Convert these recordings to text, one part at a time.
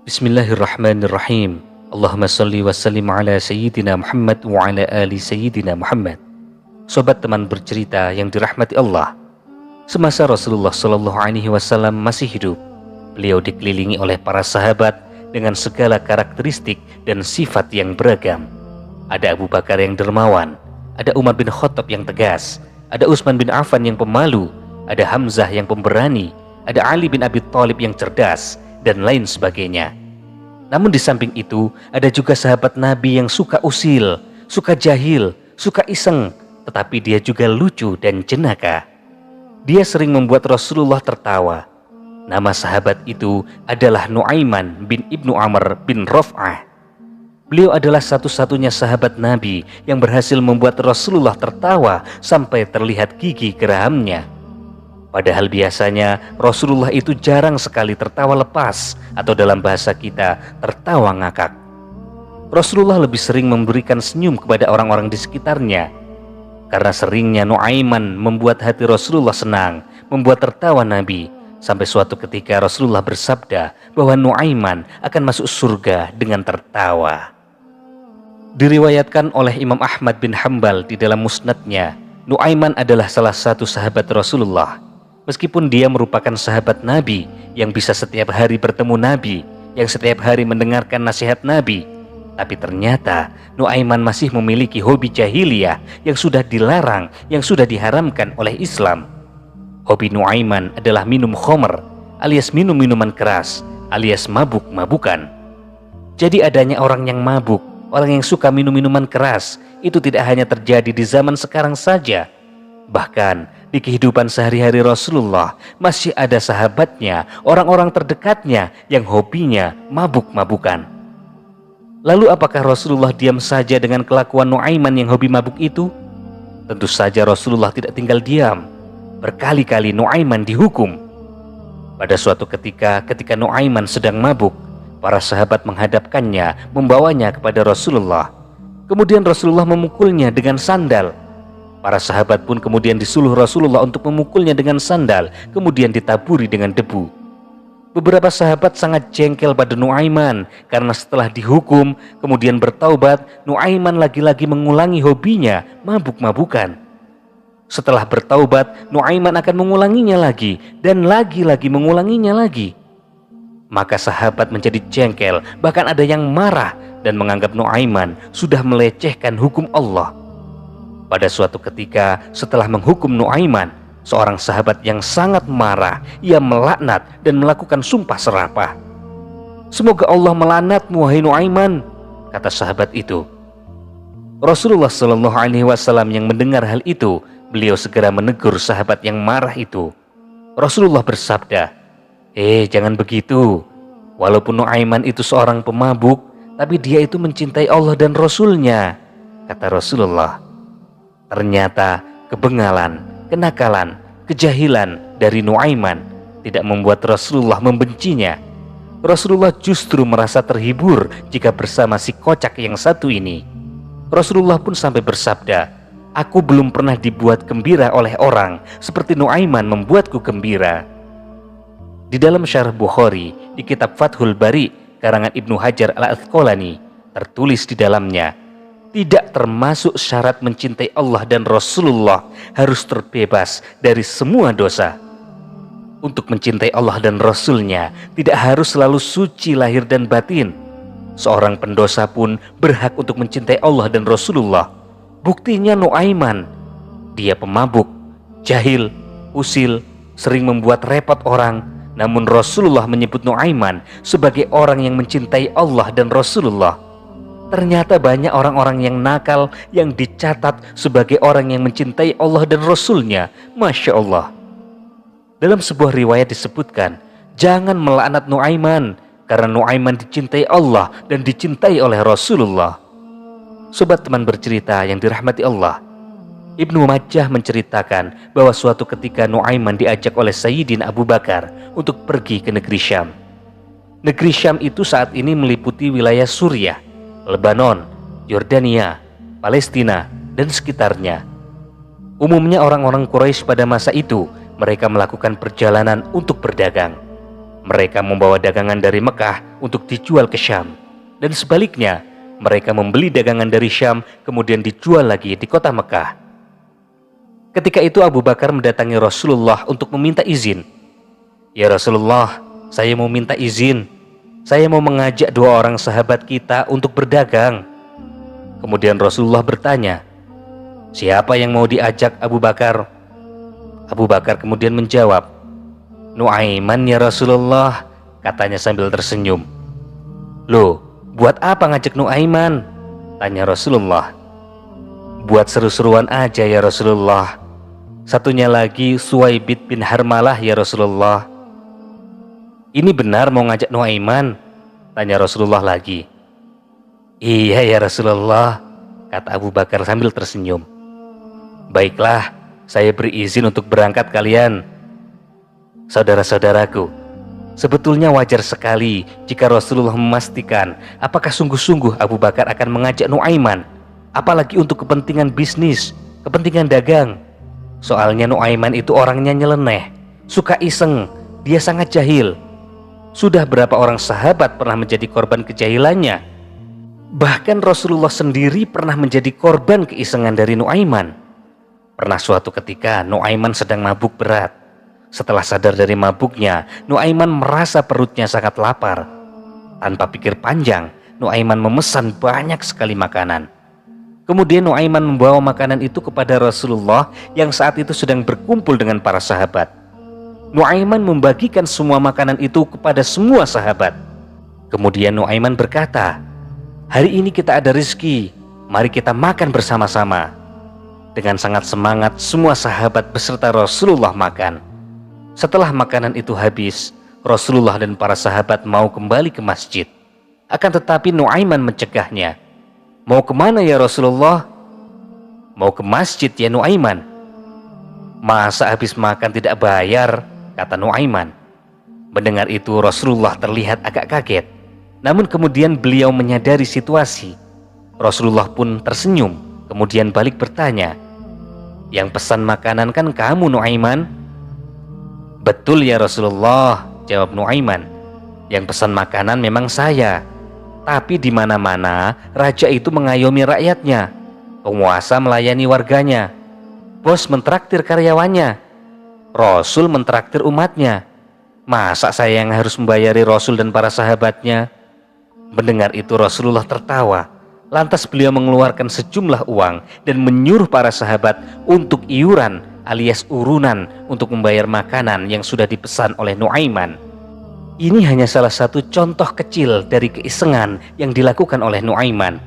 Bismillahirrahmanirrahim. Allahumma salli wa sallim ala Sayyidina Muhammad wa ala ali Sayyidina Muhammad. Sobat teman bercerita yang dirahmati Allah, semasa Rasulullah SAW masih hidup, beliau dikelilingi oleh para sahabat dengan segala karakteristik dan sifat yang beragam. Ada Abu Bakar yang dermawan, ada Umar bin Khattab yang tegas, ada Utsman bin Affan yang pemalu, ada Hamzah yang pemberani, ada Ali bin Abi Thalib yang cerdas, dan lain sebagainya. Namun di samping itu, ada juga sahabat Nabi yang suka usil, suka jahil, suka iseng, tetapi dia juga lucu dan jenaka. Dia sering membuat Rasulullah tertawa. Nama sahabat itu adalah Nuaiman bin Ibnu Amr bin Raf'ah. Beliau adalah satu-satunya sahabat Nabi yang berhasil membuat Rasulullah tertawa sampai terlihat gigi gerahamnya. Padahal biasanya Rasulullah itu jarang sekali tertawa lepas, atau dalam bahasa kita tertawa ngakak. Rasulullah lebih sering memberikan senyum kepada orang-orang di sekitarnya. Karena seringnya Nuaiman membuat hati Rasulullah senang, membuat tertawa Nabi, sampai suatu ketika Rasulullah bersabda bahwa Nuaiman akan masuk surga dengan tertawa. Diriwayatkan oleh Imam Ahmad bin Hanbal di dalam musnadnya, Nuaiman adalah salah satu sahabat Rasulullah. Meskipun dia merupakan sahabat Nabi yang bisa setiap hari bertemu Nabi, yang setiap hari mendengarkan nasihat Nabi, tapi ternyata Nuaiman masih memiliki hobi jahiliyah yang sudah dilarang, yang sudah diharamkan oleh Islam. Hobi Nuaiman adalah minum khomer, alias minum minuman keras, alias mabuk-mabukan. Jadi adanya orang yang mabuk, orang yang suka minum minuman keras, itu tidak hanya terjadi di zaman sekarang saja. Bahkan di kehidupan sehari-hari Rasulullah masih ada sahabatnya, orang-orang terdekatnya yang hobinya mabuk-mabukan. Lalu apakah Rasulullah diam saja dengan kelakuan Nuaiman yang hobi mabuk itu? Tentu saja Rasulullah tidak tinggal diam. Berkali-kali Nuaiman dihukum. Pada suatu ketika Nuaiman sedang mabuk, para sahabat menghadapkannya, membawanya kepada Rasulullah. Kemudian Rasulullah memukulnya dengan sandal. Para sahabat pun kemudian disuruh Rasulullah untuk memukulnya dengan sandal, kemudian ditaburi dengan debu. Beberapa sahabat sangat jengkel pada Nuaiman karena setelah dihukum, kemudian bertaubat, Nuaiman lagi-lagi mengulangi hobinya, mabuk-mabukan. Setelah bertaubat, Nuaiman akan mengulanginya lagi, dan lagi-lagi mengulanginya lagi. Maka sahabat menjadi jengkel, bahkan ada yang marah dan menganggap Nuaiman sudah melecehkan hukum Allah. Pada suatu ketika setelah menghukum Nuaiman, seorang sahabat yang sangat marah, ia melaknat dan melakukan sumpah serapah. "Semoga Allah melaknatmu, wahai Nuaiman," kata sahabat itu. Rasulullah SAW yang mendengar hal itu, beliau segera menegur sahabat yang marah itu. Rasulullah bersabda, jangan begitu. Walaupun Nuaiman itu seorang pemabuk, tapi dia itu mencintai Allah dan Rasulnya," kata Rasulullah. Ternyata kebengalan, kenakalan, kejahilan dari Nuaiman tidak membuat Rasulullah membencinya. Rasulullah justru merasa terhibur jika bersama si kocak yang satu ini. Rasulullah pun sampai bersabda, "Aku belum pernah dibuat gembira oleh orang seperti Nuaiman membuatku gembira." Di dalam Syarah Bukhari, di kitab Fathul Bari karangan Ibnu Hajar Al-Asqalani, tertulis di dalamnya, tidak termasuk syarat mencintai Allah dan Rasulullah harus terbebas dari semua dosa. Untuk mencintai Allah dan Rasulnya tidak harus selalu suci lahir dan batin. Seorang pendosa pun berhak untuk mencintai Allah dan Rasulullah. Buktinya Nuaiman, dia pemabuk, jahil, usil, sering membuat repot orang. Namun Rasulullah menyebut Nuaiman sebagai orang yang mencintai Allah dan Rasulullah. Ternyata banyak orang-orang yang nakal yang dicatat sebagai orang yang mencintai Allah dan Rasulnya. Masya Allah. Dalam sebuah riwayat disebutkan, jangan melaknat Nuaiman, karena Nuaiman dicintai Allah dan dicintai oleh Rasulullah. Sobat teman bercerita yang dirahmati Allah, Ibnu Majah menceritakan bahwa suatu ketika Nuaiman diajak oleh Sayyidina Abu Bakar untuk pergi ke negeri Syam. Negeri Syam itu saat ini meliputi wilayah Suriah, Lebanon, Yordania, Palestina, dan sekitarnya. Umumnya orang-orang Quraisy pada masa itu, mereka melakukan perjalanan untuk berdagang. Mereka membawa dagangan dari Mekah untuk dijual ke Syam. Dan sebaliknya, mereka membeli dagangan dari Syam kemudian dijual lagi di kota Mekah. Ketika itu Abu Bakar mendatangi Rasulullah untuk meminta izin. "Ya Rasulullah, saya mau minta izin. Saya mau mengajak 2 orang sahabat kita untuk berdagang." Kemudian Rasulullah bertanya, "Siapa yang mau diajak Abu Bakar?" Abu Bakar kemudian menjawab, "Nuaiman ya Rasulullah," katanya sambil tersenyum. "Loh, buat apa ngajak Nuaiman?" tanya Rasulullah. "Buat seru-seruan aja ya Rasulullah. Satunya lagi Suwaibid bin Harmalah ya Rasulullah." "Ini benar mau ngajak Nuaiman?" tanya Rasulullah lagi. "Iya ya Rasulullah," kata Abu Bakar sambil tersenyum. "Baiklah, saya beri izin untuk berangkat kalian." Saudara-saudaraku, sebetulnya wajar sekali jika Rasulullah memastikan apakah sungguh-sungguh Abu Bakar akan mengajak Nuaiman, apalagi untuk kepentingan bisnis, kepentingan dagang. Soalnya Nuaiman itu orangnya nyeleneh, suka iseng, dia sangat jahil. Sudah berapa orang sahabat pernah menjadi korban kejahilannya? Bahkan Rasulullah sendiri pernah menjadi korban keisengan dari Nuaiman. Pernah suatu ketika Nuaiman sedang mabuk berat. Setelah sadar dari mabuknya, Nuaiman merasa perutnya sangat lapar. Tanpa pikir panjang, Nuaiman memesan banyak sekali makanan. Kemudian Nuaiman membawa makanan itu kepada Rasulullah yang saat itu sedang berkumpul dengan para sahabat. Nuaiman membagikan semua makanan itu kepada semua sahabat. Kemudian Nuaiman berkata, "Hari ini kita ada rezeki, mari kita makan bersama-sama." Dengan sangat semangat semua sahabat beserta Rasulullah makan. Setelah makanan itu habis, Rasulullah dan para sahabat mau kembali ke masjid. Akan tetapi Nuaiman mencegahnya. "Mau kemana ya Rasulullah?" "Mau ke masjid ya Nuaiman." "Masa habis makan tidak bayar?" kata Nuaiman. Mendengar itu Rasulullah terlihat agak kaget. Namun kemudian beliau menyadari situasi. Rasulullah pun tersenyum, kemudian balik bertanya, "Yang pesan makanan kan kamu Nuaiman?" "Betul ya Rasulullah," jawab Nuaiman. "Yang pesan makanan memang saya. Tapi di mana-mana raja itu mengayomi rakyatnya, penguasa melayani warganya, bos mentraktir karyawannya, Rasul mentraktir umatnya. Masa saya yang harus membayari Rasul dan para sahabatnya?" Mendengar itu Rasulullah tertawa. Lantas beliau mengeluarkan sejumlah uang dan menyuruh para sahabat untuk iuran alias urunan untuk membayar makanan yang sudah dipesan oleh Nuaiman. Ini hanya salah satu contoh kecil dari keisengan yang dilakukan oleh Nuaiman.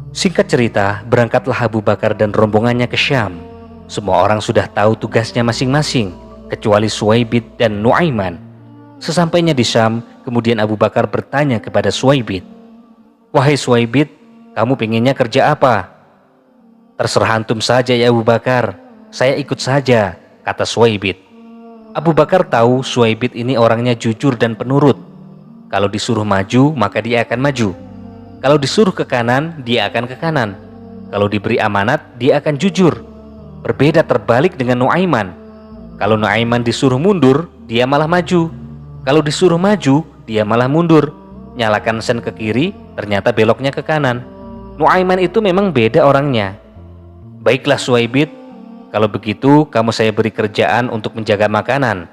Singkat cerita, berangkatlah Abu Bakar dan rombongannya ke Syam. Semua orang sudah tahu tugasnya masing-masing, kecuali Suwaibid dan Nuaiman. Sesampainya di Syam, kemudian Abu Bakar bertanya kepada Suwaibid, "Wahai Suwaibid, kamu pengennya kerja apa?" "Terserah antum saja ya Abu Bakar, saya ikut saja," kata Suwaibid. Abu Bakar tahu Suwaibid ini orangnya jujur dan penurut. Kalau disuruh maju, maka dia akan maju. Kalau disuruh ke kanan, dia akan ke kanan. Kalau diberi amanat, dia akan jujur. Berbeda terbalik dengan Nuaiman. Kalau Nuaiman disuruh mundur, dia malah maju. Kalau disuruh maju, dia malah mundur. Nyalakan sen ke kiri, ternyata beloknya ke kanan. Nuaiman itu memang beda orangnya. "Baiklah Suwaibid, kalau begitu kamu saya beri kerjaan untuk menjaga makanan.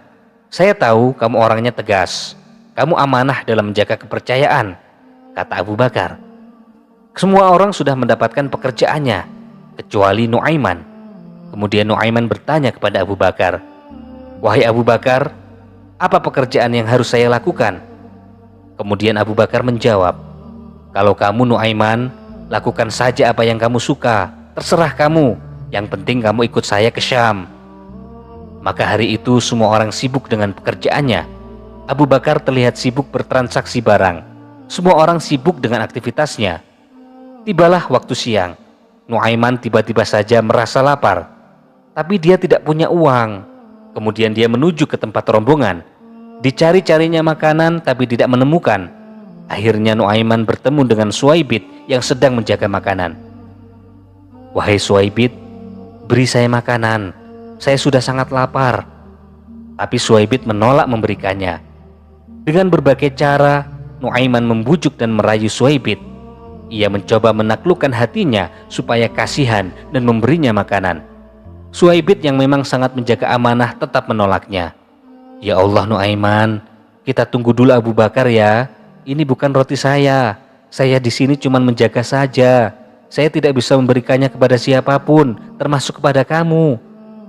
Saya tahu kamu orangnya tegas. Kamu amanah dalam menjaga kepercayaan," kata Abu Bakar. Semua orang sudah mendapatkan pekerjaannya, kecuali Nuaiman. Kemudian Nuaiman bertanya kepada Abu Bakar, "Wahai Abu Bakar, apa pekerjaan yang harus saya lakukan?" Kemudian Abu Bakar menjawab, "Kalau kamu Nuaiman, lakukan saja apa yang kamu suka, terserah kamu. Yang penting kamu ikut saya ke Syam." Maka hari itu semua orang sibuk dengan pekerjaannya. Abu Bakar terlihat sibuk bertransaksi barang. Semua orang sibuk dengan aktivitasnya. Tibalah waktu siang. Nuaiman tiba-tiba saja merasa lapar. Tapi dia tidak punya uang. Kemudian dia menuju ke tempat rombongan. Dicari-carinya makanan tapi tidak menemukan. Akhirnya Nuaiman bertemu dengan Suwaibid yang sedang menjaga makanan. "Wahai Suwaibid, beri saya makanan. Saya sudah sangat lapar." Tapi Suwaibid menolak memberikannya. Dengan berbagai cara, Nuaiman membujuk dan merayu Suhaibit. Ia mencoba menaklukkan hatinya supaya kasihan dan memberinya makanan. Suhaibit yang memang sangat menjaga amanah tetap menolaknya. "Ya Allah Nuaiman, kita tunggu dulu Abu Bakar ya. Ini bukan roti saya. Saya di sini cuma menjaga saja. Saya tidak bisa memberikannya kepada siapapun, termasuk kepada kamu.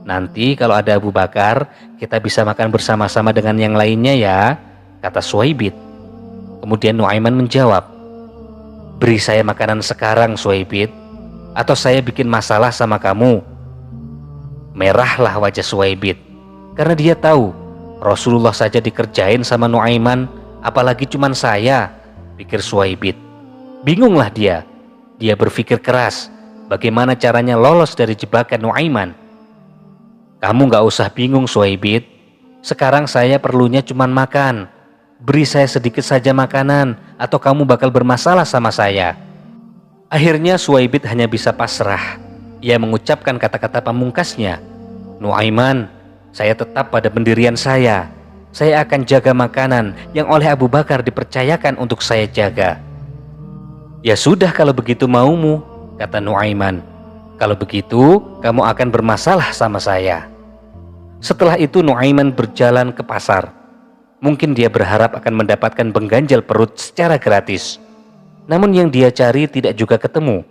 Nanti kalau ada Abu Bakar, kita bisa makan bersama-sama dengan yang lainnya ya," kata Suhaibit. Kemudian Nuaiman menjawab, "Beri saya makanan sekarang Suhaibit, atau saya bikin masalah sama kamu." Merahlah wajah Suhaibit, karena dia tahu Rasulullah saja dikerjain sama Nuaiman, apalagi cuman saya, pikir Suhaibit. Bingunglah dia. Dia berpikir keras, bagaimana caranya lolos dari jebakan Nuaiman. "Kamu gak usah bingung Suhaibit, sekarang saya perlunya cuman makan. Beri saya sedikit saja makanan, atau kamu bakal bermasalah sama saya." Akhirnya Suhaibit hanya bisa pasrah. Ia mengucapkan kata-kata pamungkasnya, "Nuaiman, saya tetap pada pendirian saya. Saya akan jaga makanan yang oleh Abu Bakar dipercayakan untuk saya jaga." "Ya sudah kalau begitu maumu," kata Nuaiman. "Kalau begitu kamu akan bermasalah sama saya." Setelah itu Nuaiman berjalan ke pasar. Mungkin dia berharap akan mendapatkan pengganjal perut secara gratis. Namun yang dia cari tidak juga ketemu.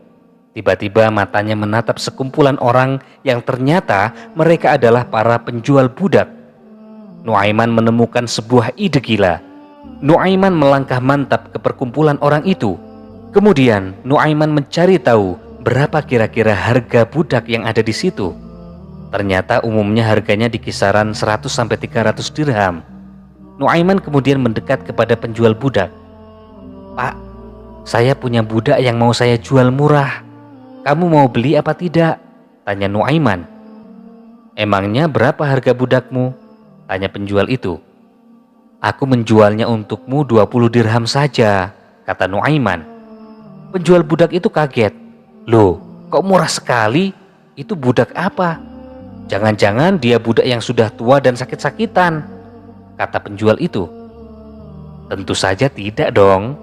Tiba-tiba matanya menatap sekumpulan orang yang ternyata mereka adalah para penjual budak. Nuaiman menemukan sebuah ide gila. Nuaiman melangkah mantap ke perkumpulan orang itu. Kemudian Nuaiman mencari tahu berapa kira-kira harga budak yang ada di situ. Ternyata umumnya harganya di kisaran 100-300 dirham. Nuaiman kemudian mendekat kepada penjual budak. "Pak, saya punya budak yang mau saya jual murah. Kamu mau beli apa tidak?" tanya Nuaiman. "Emangnya berapa harga budakmu?" tanya penjual itu. "Aku menjualnya untukmu 20 dirham saja," kata Nuaiman. Penjual budak itu kaget. "Loh, kok murah sekali? Itu budak apa? Jangan-jangan dia budak yang sudah tua dan sakit-sakitan," kata penjual itu. "Tentu saja tidak dong.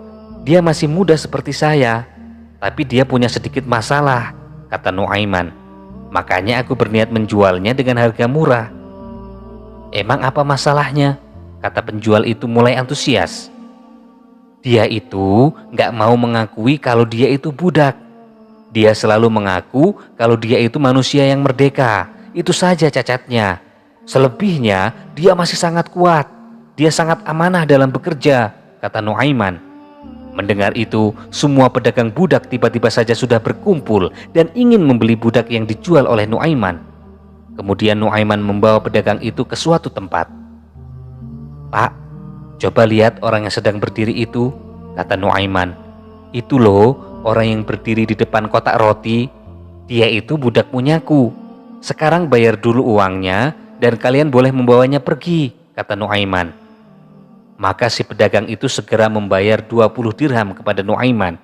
Dia masih muda seperti saya, tapi dia punya sedikit masalah," kata Nuaiman. "Makanya aku berniat menjualnya dengan harga murah." "Emang apa masalahnya?" kata penjual itu mulai antusias. "Dia itu gak mau mengakui kalau dia itu budak. Dia selalu mengaku kalau dia itu manusia yang merdeka. Itu saja cacatnya. Selebihnya dia masih sangat kuat. Dia sangat amanah dalam bekerja," kata Nuaiman. Mendengar itu, semua pedagang budak tiba-tiba saja sudah berkumpul dan ingin membeli budak yang dijual oleh Nuaiman. Kemudian Nuaiman membawa pedagang itu ke suatu tempat. "Pak, coba lihat orang yang sedang berdiri itu," kata Nuaiman. "Itu loh, orang yang berdiri di depan kotak roti. Dia itu budak punyaku. Sekarang bayar dulu uangnya dan kalian boleh membawanya pergi," kata Nuaiman. Maka si pedagang itu segera membayar 20 dirham kepada Nuaiman.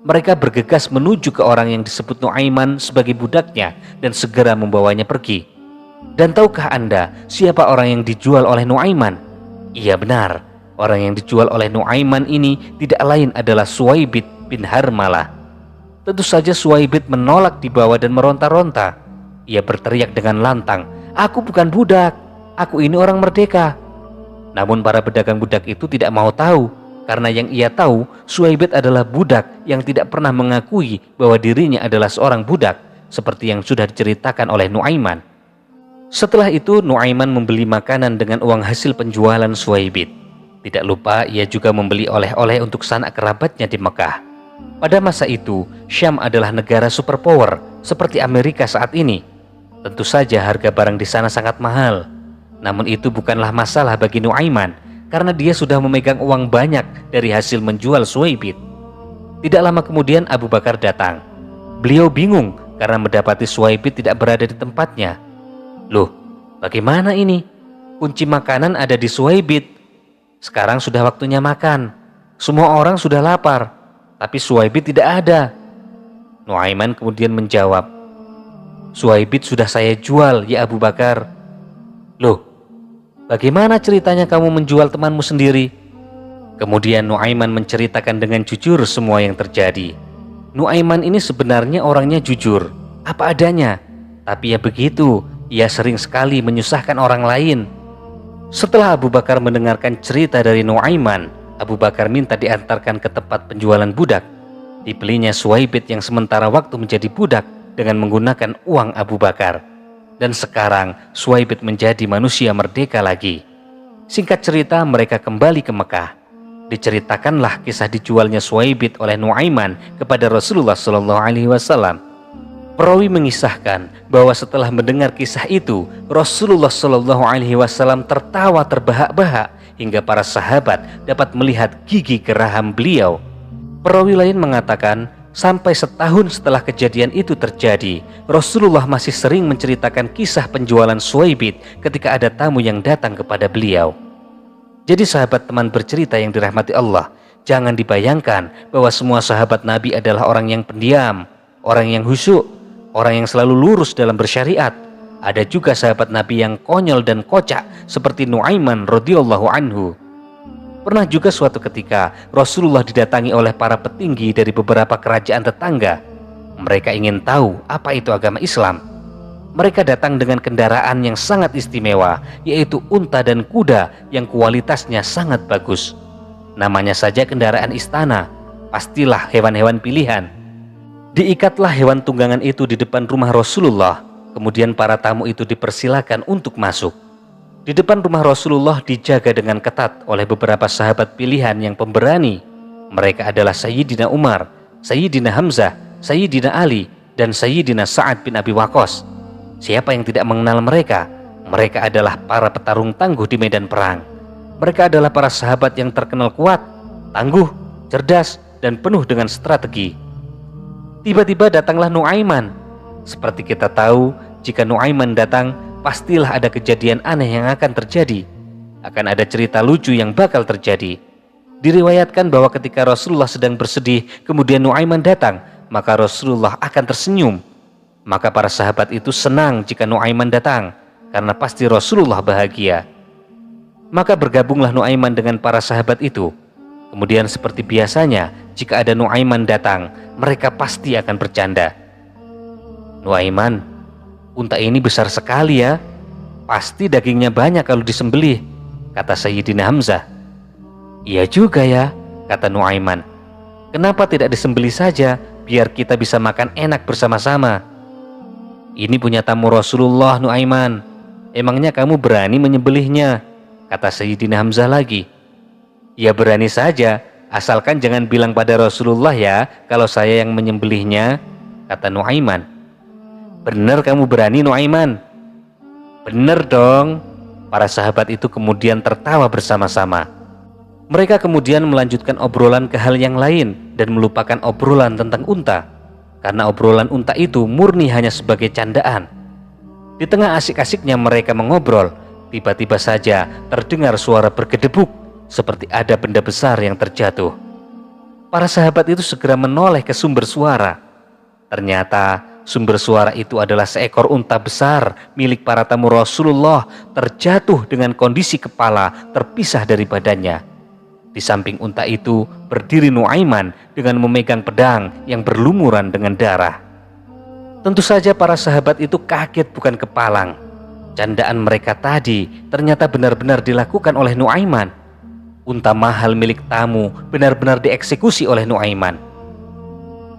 Mereka bergegas menuju ke orang yang disebut Nuaiman sebagai budaknya dan segera membawanya pergi. Dan tahukah Anda siapa orang yang dijual oleh Nuaiman? Iya benar, orang yang dijual oleh Nuaiman ini tidak lain adalah Suhaibit bin Harmalah. Tentu saja Suhaibit menolak dibawa dan meronta-ronta. Ia berteriak dengan lantang, "Aku bukan budak, aku ini orang merdeka." Namun para pedagang budak itu tidak mau tahu, karena yang ia tahu Suhaibit adalah budak yang tidak pernah mengakui bahwa dirinya adalah seorang budak, seperti yang sudah diceritakan oleh Nuaiman. Setelah itu Nuaiman membeli makanan dengan uang hasil penjualan Suhaibit. Tidak lupa ia juga membeli oleh-oleh untuk sanak kerabatnya di Mekah. Pada masa itu Syam adalah negara superpower seperti Amerika saat ini. Tentu saja harga barang di sana sangat mahal. Namun itu bukanlah masalah bagi Nuaiman, karena dia sudah memegang uang banyak dari hasil menjual Suhaibit. Tidak lama kemudian Abu Bakar datang. Beliau bingung karena mendapati Suhaibit tidak berada di tempatnya. "Loh, bagaimana ini? Kunci makanan ada di Suhaibit. Sekarang sudah waktunya makan. Semua orang sudah lapar, tapi Suhaibit tidak ada." Nuaiman kemudian menjawab, "Suhaibit sudah saya jual ya Abu Bakar." "Loh, bagaimana ceritanya kamu menjual temanmu sendiri?" Kemudian Nuaiman menceritakan dengan jujur semua yang terjadi. Nuaiman ini sebenarnya orangnya jujur, apa adanya. Tapi ya begitu, ia sering sekali menyusahkan orang lain. Setelah Abu Bakar mendengarkan cerita dari Nuaiman, Abu Bakar minta diantarkan ke tempat penjualan budak. Dibelinya Suwaibit yang sementara waktu menjadi budak dengan menggunakan uang Abu Bakar. Dan sekarang Suwaibit menjadi manusia merdeka lagi. Singkat cerita, mereka kembali ke Mekah. Diceritakanlah kisah dijualnya Suwaibit oleh Nuaiman kepada Rasulullah SAW. Perawi mengisahkan bahwa setelah mendengar kisah itu, Rasulullah SAW tertawa terbahak-bahak hingga para sahabat dapat melihat gigi geraham beliau. Perawi lain mengatakan, sampai setahun setelah kejadian itu terjadi, Rasulullah masih sering menceritakan kisah penjualan Suwaibit ketika ada tamu yang datang kepada beliau. Jadi sahabat teman bercerita yang dirahmati Allah, jangan dibayangkan bahwa semua sahabat Nabi adalah orang yang pendiam, orang yang khusyuk, orang yang selalu lurus dalam bersyariat. Ada juga sahabat Nabi yang konyol dan kocak seperti Nuaiman radhiyallahu anhu. Pernah juga suatu ketika Rasulullah didatangi oleh para petinggi dari beberapa kerajaan tetangga. Mereka ingin tahu apa itu agama Islam. Mereka datang dengan kendaraan yang sangat istimewa, yaitu unta dan kuda yang kualitasnya sangat bagus. Namanya saja kendaraan istana, pastilah hewan-hewan pilihan. Diikatlah hewan tunggangan itu di depan rumah Rasulullah, kemudian para tamu itu dipersilakan untuk masuk. Di depan rumah Rasulullah dijaga dengan ketat oleh beberapa sahabat pilihan yang pemberani. Mereka adalah Sayyidina Umar, Sayyidina Hamzah, Sayyidina Ali, dan Sayyidina Sa'ad bin Abi Waqqas. Siapa yang tidak mengenal mereka? Mereka adalah para petarung tangguh di medan perang. Mereka adalah para sahabat yang terkenal kuat, tangguh, cerdas, dan penuh dengan strategi. Tiba-tiba datanglah Nuaiman. Seperti kita tahu, jika Nuaiman datang, pastilah ada kejadian aneh yang akan terjadi. Akan ada cerita lucu yang bakal terjadi. Diriwayatkan bahwa ketika Rasulullah sedang bersedih, kemudian Nuaiman datang, maka Rasulullah akan tersenyum. Maka para sahabat itu senang jika Nuaiman datang, karena pasti Rasulullah bahagia. Maka bergabunglah Nuaiman dengan para sahabat itu. Kemudian seperti biasanya, jika ada Nuaiman datang, mereka pasti akan bercanda. Nuaiman, unta ini besar sekali ya. Pasti dagingnya banyak kalau disembelih, kata Sayyidina Hamzah. Iya juga ya, kata Nuaiman. Kenapa tidak disembelih saja, biar kita bisa makan enak bersama-sama. Ini punya tamu Rasulullah, Nuaiman. Emangnya kamu berani menyembelihnya? Kata Sayyidina Hamzah lagi. Ya berani saja, asalkan jangan bilang pada Rasulullah ya kalau saya yang menyembelihnya, kata Nuaiman. Bener kamu berani, Nuaiman? Bener dong. Para sahabat itu kemudian tertawa bersama-sama. Mereka kemudian melanjutkan obrolan ke hal yang lain dan melupakan obrolan tentang unta. Karena obrolan unta itu murni hanya sebagai candaan. Di tengah asik-asiknya mereka mengobrol, tiba-tiba saja terdengar suara bergedebuk seperti ada benda besar yang terjatuh. Para sahabat itu segera menoleh ke sumber suara. Ternyata sumber suara itu adalah seekor unta besar milik para tamu Rasulullah terjatuh dengan kondisi kepala terpisah dari badannya. Di samping unta itu berdiri Nuaiman dengan memegang pedang yang berlumuran dengan darah. Tentu saja para sahabat itu kaget bukan kepalang. Candaan mereka tadi ternyata benar-benar dilakukan oleh Nuaiman. Unta mahal milik tamu benar-benar dieksekusi oleh Nuaiman.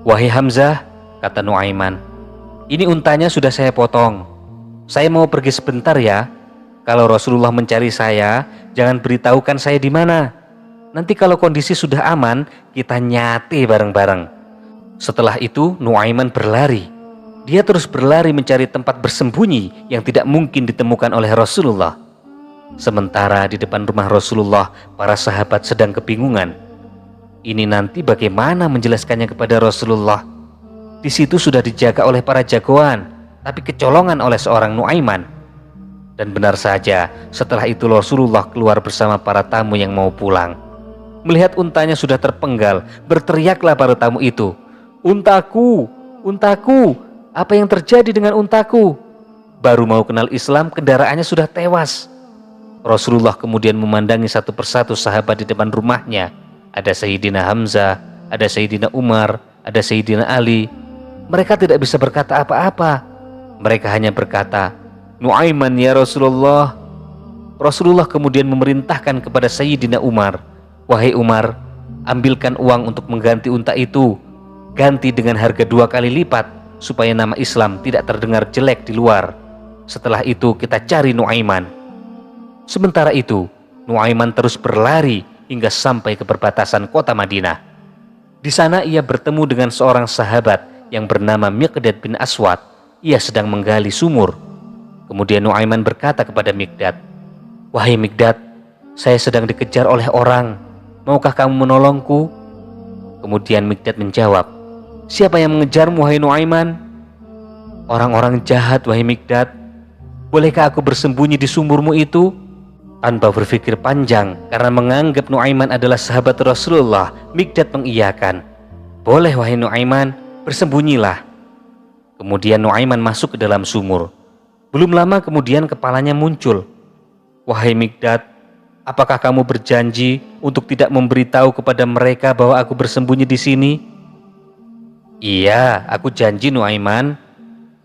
Wahai Hamzah, kata Nuaiman, ini untanya sudah saya potong. Saya mau pergi sebentar ya. Kalau Rasulullah mencari saya, jangan beritahukan saya di mana. Nanti kalau kondisi sudah aman, kita nyate bareng-bareng. Setelah itu Nuaiman berlari. Dia terus berlari mencari tempat bersembunyi yang tidak mungkin ditemukan oleh Rasulullah. Sementara di depan rumah Rasulullah, para sahabat sedang kebingungan. Ini nanti bagaimana menjelaskannya kepada Rasulullah? Di situ sudah dijaga oleh para jagoan, tapi kecolongan oleh seorang Nuaiman. Dan benar saja, setelah itu Rasulullah keluar bersama para tamu yang mau pulang. Melihat untanya sudah terpenggal, berteriaklah para tamu itu, "Untaku, untaku, apa yang terjadi dengan untaku?" Baru mau kenal Islam, kendaraannya sudah tewas. Rasulullah kemudian memandangi satu persatu sahabat di depan rumahnya. Ada Sayyidina Hamzah, ada Sayyidina Umar, ada Sayyidina Ali. Mereka tidak bisa berkata apa-apa. Mereka hanya berkata, "Nuaiman ya Rasulullah." Rasulullah kemudian memerintahkan kepada Sayyidina Umar, "Wahai Umar, ambilkan uang untuk mengganti unta itu. Ganti dengan harga 2 kali lipat, supaya nama Islam tidak terdengar jelek di luar. Setelah itu kita cari Nuaiman." Sementara itu, Nuaiman terus berlari hingga sampai ke perbatasan kota Madinah. Di sana ia bertemu dengan seorang sahabat yang bernama Miqdad bin Aswad. Ia sedang menggali sumur. Kemudian Nuaiman berkata kepada Miqdad, "Wahai Miqdad, saya sedang dikejar oleh orang. Maukah kamu menolongku?" Kemudian Miqdad menjawab, "Siapa yang mengejarmu, wahai Nuaiman?" "Orang-orang jahat, wahai Miqdad. Bolehkah aku bersembunyi di sumurmu itu?" Tanpa berpikir panjang, karena menganggap Nuaiman adalah sahabat Rasulullah, Miqdad mengiyakan. "Boleh, wahai Nuaiman, bersembunyilah." Kemudian Nuaiman masuk ke dalam sumur. Belum lama kemudian kepalanya muncul. "Wahai Miqdad, apakah kamu berjanji untuk tidak memberitahu kepada mereka bahwa aku bersembunyi di sini?" "Iya, aku janji Nuaiman."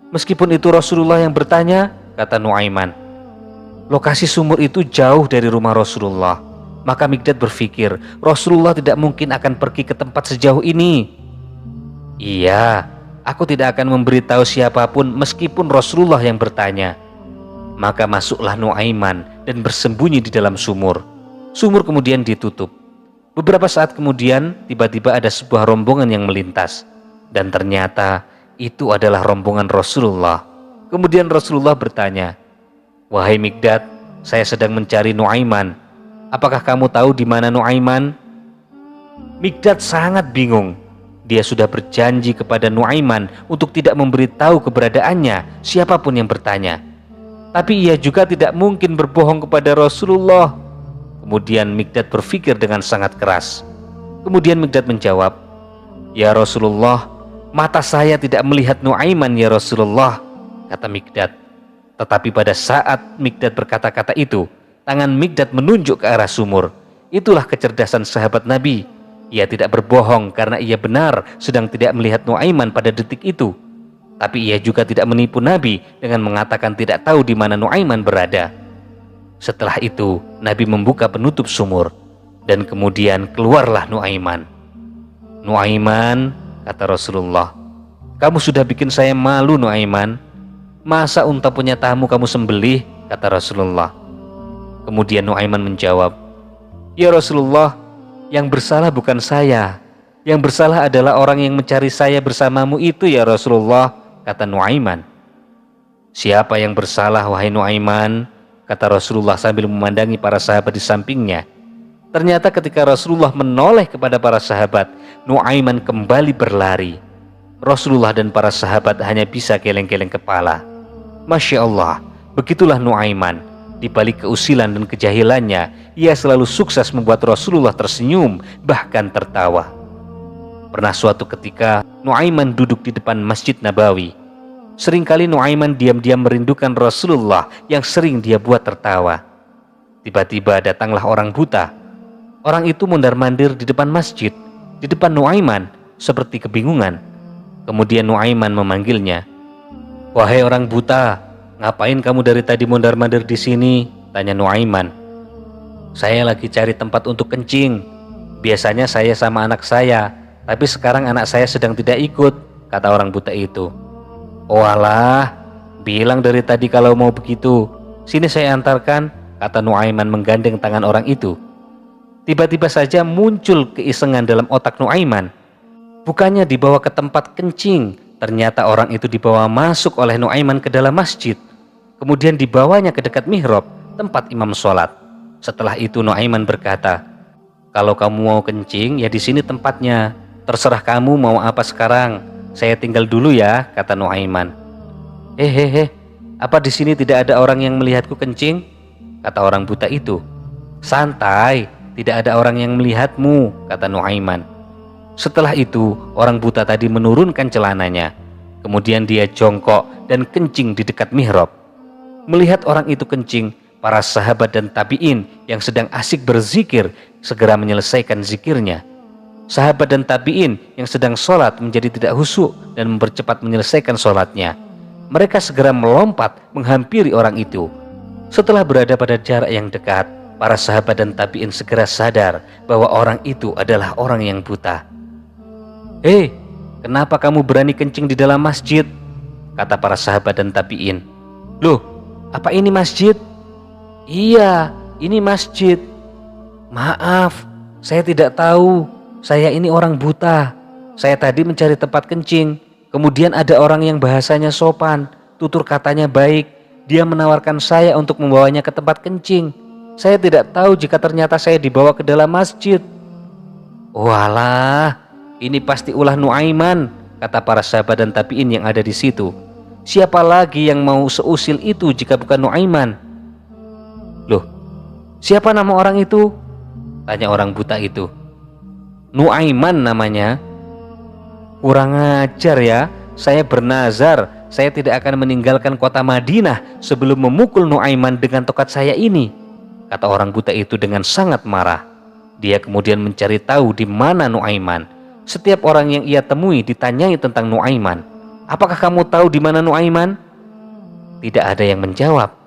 "Meskipun itu Rasulullah yang bertanya," kata Nuaiman. Lokasi sumur itu jauh dari rumah Rasulullah. Maka Miqdad berpikir, Rasulullah tidak mungkin akan pergi ke tempat sejauh ini. "Iya, aku tidak akan memberitahu siapapun meskipun Rasulullah yang bertanya." Maka masuklah Nuaiman dan bersembunyi di dalam sumur. Sumur kemudian ditutup. Beberapa saat kemudian tiba-tiba ada sebuah rombongan yang melintas. Dan ternyata itu adalah rombongan Rasulullah. Kemudian Rasulullah bertanya, "Wahai Miqdad, saya sedang mencari Nuaiman. Apakah kamu tahu di mana Nuaiman?" Miqdad sangat bingung. Dia sudah berjanji kepada Nuaiman untuk tidak memberitahu keberadaannya siapapun yang bertanya. Tapi ia juga tidak mungkin berbohong kepada Rasulullah. Kemudian Miqdad berpikir dengan sangat keras. Kemudian Miqdad menjawab, "Ya Rasulullah, mata saya tidak melihat Nuaiman ya Rasulullah," kata Miqdad. Tetapi pada saat Miqdad berkata-kata itu, tangan Miqdad menunjuk ke arah sumur. Itulah kecerdasan sahabat Nabi. Ia tidak berbohong karena ia benar sedang tidak melihat Nuaiman pada detik itu. Tapi ia juga tidak menipu Nabi dengan mengatakan tidak tahu di mana Nuaiman berada. Setelah itu, Nabi membuka penutup sumur. Dan kemudian keluarlah Nuaiman. "Nuaiman," kata Rasulullah, "kamu sudah bikin saya malu, Nuaiman. Masa unta punya tamu kamu sembelih?" kata Rasulullah. Kemudian Nuaiman menjawab, "Ya Rasulullah, yang bersalah bukan saya. Yang bersalah adalah orang yang mencari saya bersamamu itu ya Rasulullah," kata Nuaiman. "Siapa yang bersalah, wahai Nuaiman?" kata Rasulullah sambil memandangi para sahabat di sampingnya. Ternyata ketika Rasulullah menoleh kepada para sahabat, Nuaiman kembali berlari. Rasulullah dan para sahabat hanya bisa geleng-geleng kepala. Masya Allah, begitulah Nuaiman. Di balik keusilan dan kejahilannya, ia selalu sukses membuat Rasulullah tersenyum, bahkan tertawa. Pernah suatu ketika, Nuaiman duduk di depan Masjid Nabawi. Seringkali Nuaiman diam-diam merindukan Rasulullah yang sering dia buat tertawa. Tiba-tiba datanglah orang buta. Orang itu mondar-mandir di depan masjid, di depan Nuaiman, seperti kebingungan. Kemudian Nuaiman memanggilnya. "Wahai orang buta, ngapain kamu dari tadi mondar-mandir di sini?" tanya Nuaiman. "Saya lagi cari tempat untuk kencing. Biasanya saya sama anak saya, tapi sekarang anak saya sedang tidak ikut," kata orang buta itu. "Oh alah, bilang dari tadi kalau mau begitu. Sini saya antarkan," kata Nuaiman menggandeng tangan orang itu. Tiba-tiba saja muncul keisengan dalam otak Nuaiman. Bukannya dibawa ke tempat kencing, ternyata orang itu dibawa masuk oleh Nuaiman ke dalam masjid. Kemudian dibawanya ke dekat mihrab, tempat imam sholat. Setelah itu Nuaiman berkata, "Kalau kamu mau kencing, ya di sini tempatnya. Terserah kamu mau apa sekarang. Saya tinggal dulu ya," kata Nuaiman. Apa di sini tidak ada orang yang melihatku kencing?" kata orang buta itu. "Santai, tidak ada orang yang melihatmu," kata Nuaiman. Setelah itu, orang buta tadi menurunkan celananya. Kemudian dia jongkok dan kencing di dekat mihrab. Melihat orang itu kencing, Para sahabat dan tabi'in yang sedang asik berzikir segera menyelesaikan zikirnya. Sahabat dan tabi'in yang sedang sholat menjadi tidak khusyuk dan mempercepat menyelesaikan sholatnya. Mereka segera melompat menghampiri orang itu. Setelah berada pada jarak yang dekat, para sahabat dan tabi'in segera sadar bahwa orang itu adalah orang yang buta. "Hei, kenapa kamu berani kencing di dalam masjid?" kata para sahabat dan tabi'in. "Loh, apa ini masjid?" "Iya, ini masjid." "Maaf, saya tidak tahu. Saya ini orang buta. Saya tadi mencari tempat kencing. Kemudian ada orang yang bahasanya sopan, tutur katanya baik. Dia menawarkan saya untuk membawanya ke tempat kencing. Saya tidak tahu jika ternyata saya dibawa ke dalam masjid." "Walah, ini pasti ulah Nuaiman," kata para sahabat dan tabi'in yang ada di situ. "Siapa lagi yang mau seusil itu jika bukan Nuaiman?" "Loh, siapa nama orang itu?" tanya orang buta itu. "Nuaiman namanya." "Kurang ajar ya, saya bernazar saya tidak akan meninggalkan kota Madinah sebelum memukul Nuaiman dengan tokat saya ini," kata orang buta itu dengan sangat marah. Dia kemudian mencari tahu di mana Nuaiman. Setiap orang yang ia temui ditanyai tentang Nuaiman. "Apakah kamu tahu di mana Nuaiman?" Tidak ada yang menjawab.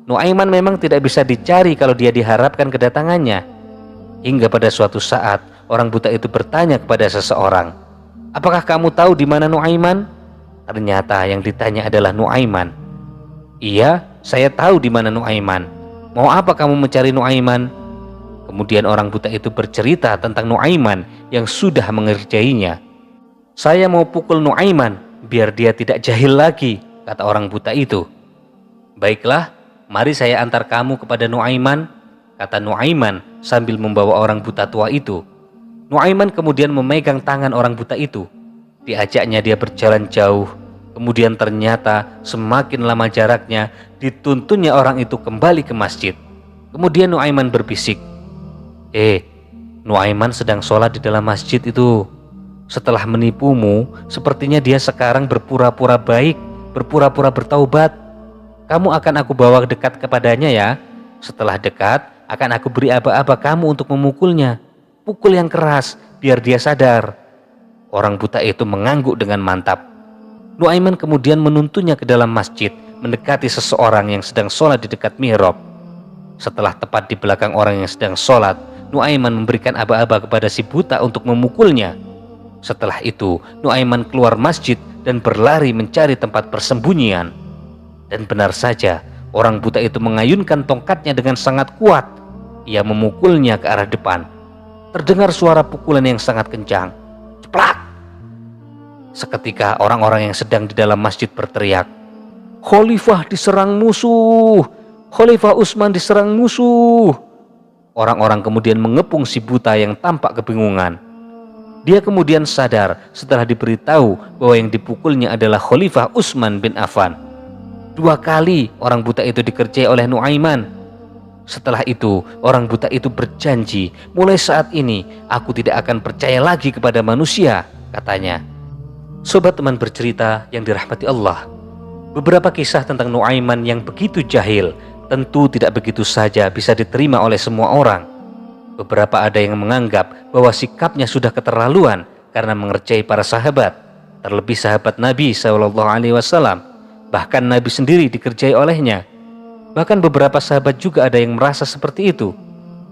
Nuaiman memang tidak bisa dicari kalau dia diharapkan kedatangannya. Hingga pada suatu saat orang buta itu bertanya kepada seseorang, "Apakah kamu tahu di mana Nuaiman?" Ternyata yang ditanya adalah Nuaiman. "Iya, saya tahu di mana Nuaiman. Mau apa kamu mencari Nuaiman?" Kemudian orang buta itu bercerita tentang Nuaiman yang sudah mengerjainya. "Saya mau pukul Nuaiman biar dia tidak jahil lagi," kata orang buta itu. "Baiklah, mari saya antar kamu kepada Nuaiman," kata Nuaiman sambil membawa orang buta tua itu. Nuaiman kemudian memegang tangan orang buta itu. Diajaknya dia berjalan jauh. Kemudian ternyata semakin lama jaraknya, dituntunnya orang itu kembali ke masjid. Kemudian Nuaiman berbisik, Nuaiman sedang sholat di dalam masjid itu. Setelah menipumu, sepertinya dia sekarang berpura-pura baik, berpura-pura bertaubat. Kamu akan aku bawa dekat kepadanya ya. Setelah dekat, akan aku beri aba-aba kamu untuk memukulnya. Pukul yang keras, biar dia sadar." Orang buta itu mengangguk dengan mantap. Nuaiman kemudian menuntunnya ke dalam masjid, mendekati seseorang yang sedang sholat di dekat mihrab. Setelah tepat di belakang orang yang sedang sholat, Nuaiman memberikan aba-aba kepada si buta untuk memukulnya. Setelah itu, Nuaiman keluar masjid dan berlari mencari tempat persembunyian. Dan benar saja, orang buta itu mengayunkan tongkatnya dengan sangat kuat. Ia memukulnya ke arah depan. Terdengar suara pukulan yang sangat kencang. Ceplak! Seketika orang-orang yang sedang di dalam masjid berteriak, "Khalifah diserang musuh! Khalifah Utsman diserang musuh!" Orang-orang kemudian mengepung si buta yang tampak kebingungan. Dia kemudian sadar setelah diberitahu bahwa yang dipukulnya adalah Khalifah Utsman bin Affan. 2 kali orang buta itu dikerjai oleh Nuaiman. Setelah itu, orang buta itu berjanji, "Mulai saat ini, aku tidak akan percaya lagi kepada manusia," katanya. Sobat teman bercerita yang dirahmati Allah, beberapa kisah tentang Nuaiman yang begitu jahil tentu tidak begitu saja bisa diterima oleh semua orang. Beberapa ada yang menganggap bahwa sikapnya sudah keterlaluan karena mengerjai para sahabat, terlebih sahabat Nabi SAW. Bahkan Nabi sendiri dikerjai olehnya. Bahkan beberapa sahabat juga ada yang merasa seperti itu.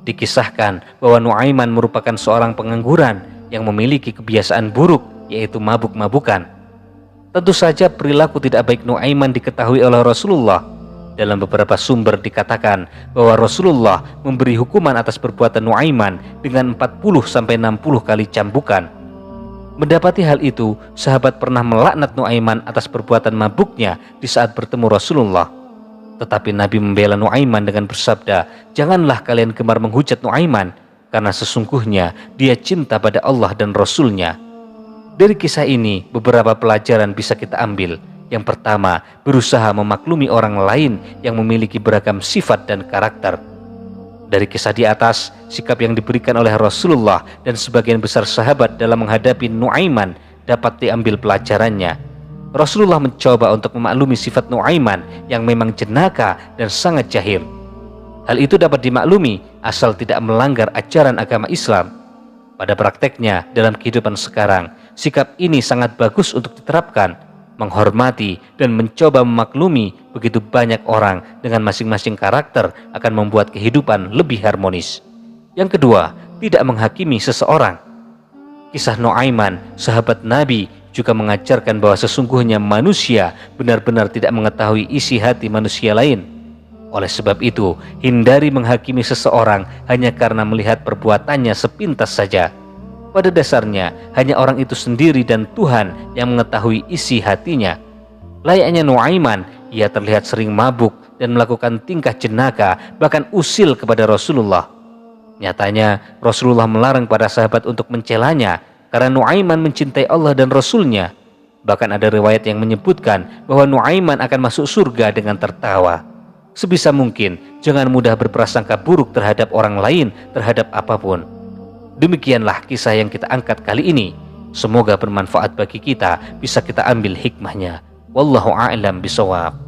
Dikisahkan bahwa Nuaiman merupakan seorang pengangguran yang memiliki kebiasaan buruk, yaitu mabuk-mabukan. Tentu saja perilaku tidak baik Nuaiman diketahui oleh Rasulullah. Dalam beberapa sumber dikatakan bahwa Rasulullah memberi hukuman atas perbuatan Nuaiman dengan 40-60 kali cambukan. Mendapati hal itu, sahabat pernah melaknat Nuaiman atas perbuatan mabuknya di saat bertemu Rasulullah. Tetapi Nabi membela Nuaiman dengan bersabda, "Janganlah kalian gemar menghujat Nuaiman, karena sesungguhnya dia cinta pada Allah dan Rasulnya." Dari kisah ini, beberapa pelajaran bisa kita ambil. Yang pertama, berusaha memaklumi orang lain yang memiliki beragam sifat dan karakter. Dari kisah di atas, sikap yang diberikan oleh Rasulullah dan sebagian besar sahabat dalam menghadapi Nuaiman dapat diambil pelajarannya. Rasulullah mencoba untuk memaklumi sifat Nuaiman yang memang jenaka dan sangat jahil. Hal itu dapat dimaklumi asal tidak melanggar ajaran agama Islam. Pada prakteknya dalam kehidupan sekarang, sikap ini sangat bagus untuk diterapkan, menghormati dan mencoba memaklumi begitu banyak orang dengan masing-masing karakter akan membuat kehidupan lebih harmonis. Yang kedua, tidak menghakimi seseorang. Kisah Nuaiman, sahabat Nabi, juga mengajarkan bahwa sesungguhnya manusia benar-benar tidak mengetahui isi hati manusia lain. Oleh sebab itu, hindari menghakimi seseorang hanya karena melihat perbuatannya sepintas saja. Pada dasarnya, hanya orang itu sendiri dan Tuhan yang mengetahui isi hatinya. Layaknya Nuaiman, ia terlihat sering mabuk dan melakukan tingkah jenaka, bahkan usil kepada Rasulullah. Nyatanya, Rasulullah melarang para sahabat untuk mencelanya karena Nuaiman mencintai Allah dan Rasulnya. Bahkan ada riwayat yang menyebutkan bahwa Nuaiman akan masuk surga dengan tertawa. Sebisa mungkin, jangan mudah berprasangka buruk terhadap orang lain, terhadap apapun. Demikianlah kisah yang kita angkat kali ini. Semoga bermanfaat bagi kita, bisa kita ambil hikmahnya. Wallahu a'lam bishawab.